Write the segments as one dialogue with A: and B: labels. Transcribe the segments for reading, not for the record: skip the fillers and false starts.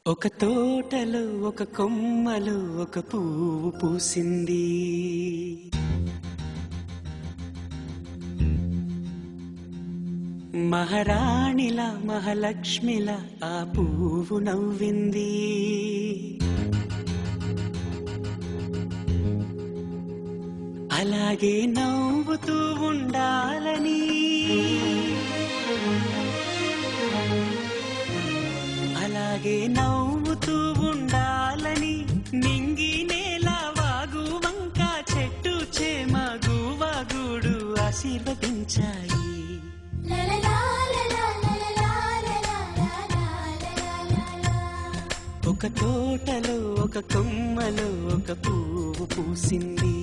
A: ఒక తోటలో ఒక కొమ్మలో ఒక పువ్వు పూసింది. మహారాణిలా మహాలక్ష్మిలా ఆ పువ్వు నవ్వింది. అలాగే నవ్వుతూ ఉండాలని, అలాగే నవ్వుతూ ఉండాలని నింగి నేల వాగు వంక చెట్టు చేమ గువాగుడు ఆశీర్వదించాయి. ఒక తోటలో ఒక కొమ్మలో ఒక పువ్వు పూసింది.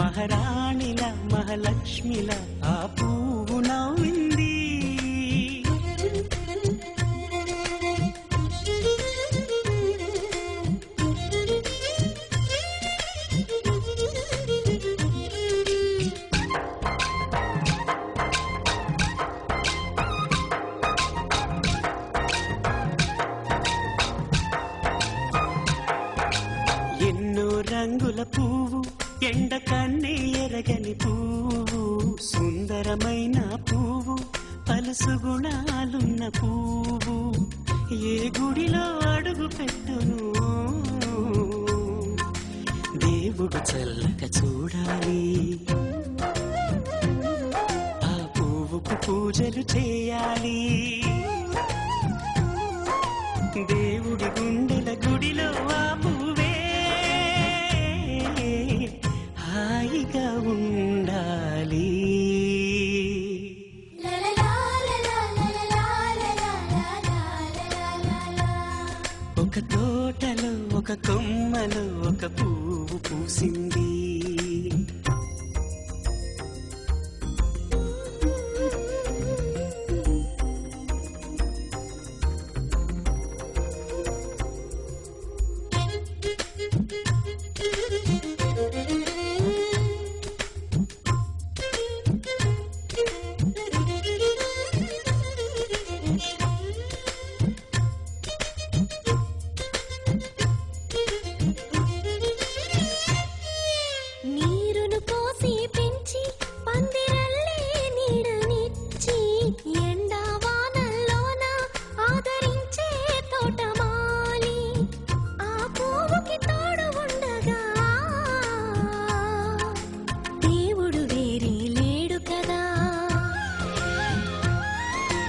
A: మహారాణిలా మహాలక్ష్మిలా ఆ పువ్వు నవ్వింది. ఎన్నో రంగుల పువ్వు, ఎండ కన్నే ఎరగని పువ్వు, సుందరమైన పువ్వు, పలుసు గుణాలున్న పువ్వు, ఏ గుడిలో అడుగు పెట్టును దేవుడు చల్లగా చూడాలి. ఆ పువ్వుకు పూజలు చేయాలి. దేవుడి గుండెల గుడిలో ఆ పువ్వే హాయిగా ఉండాలి. ఒక తోటలో ఒక కొమ్మలో ఒక పువ్వు పూసింది.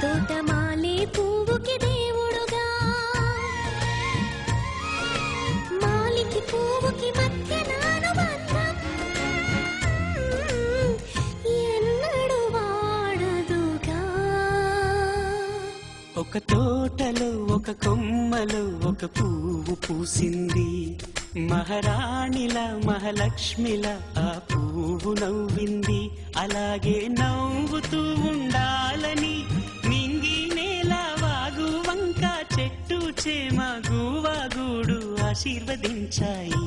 A: తోటమాలి పువ్వుకి దేవుడుగా, మాలికి పువ్వుకి మధ్య అనుబంధం ఎన్నడు వాడదుగా. ఒక తోటలో ఒక కొమ్మలో ఒక పువ్వు పూసింది. మహారాణిలా మహాలక్ష్మిలా ఆ పువ్వు నవ్వింది. అలాగే నవ్వుతూ ఉండాలని నింగి నేల వాగు వంక చెట్టు చేమ గువాగుడు ఆశీర్వదించాయి.